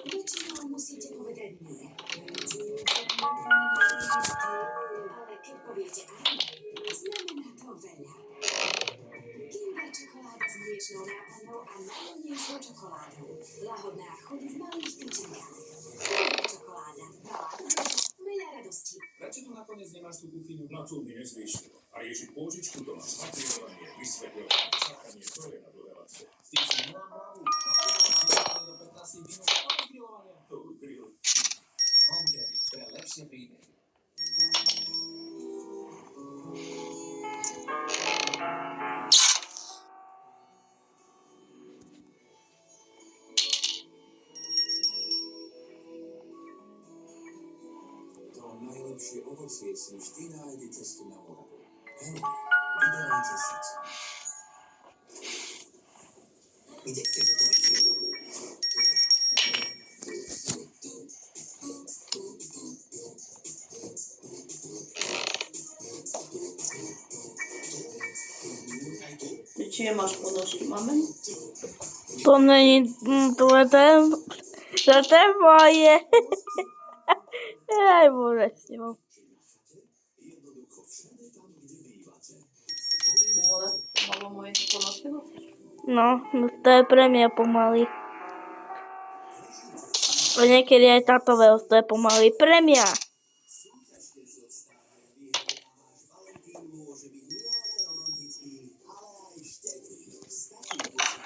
Väčšinou musíte povedať nie. Ale keď poviete áno, znamená to veľa. Kinder čokoláda s mliečnou náplňou a najjemnejšou čokoládou. Lahodná chuť v malých tyčinkách. Kinder čokoláda. Veľa radosti. Prečo tu nakoniec nemáš tú kuchyňu? Na tú mi nezvyšilo. A ježi pôžičku doma, spatrierovanie, vysvetľovanie, čakanie, to je na dorelácie. S tým si nemám hlavu. Na do 15 minút grilovania. To grill. Homegag, pre lepšie príbehy. Najlepšie ovocie si vždy nájde cestu na Moravu. Hele, vydávajte srdce. Kde chcete to byť? Ty či máš ponožky, máme? To není, to je moje. Aj bože s ním. Malo moje ponožky nosíš? No, to je pre mňa pomaly. A niekedy aj táto veľa, to je pomaly pre mňa.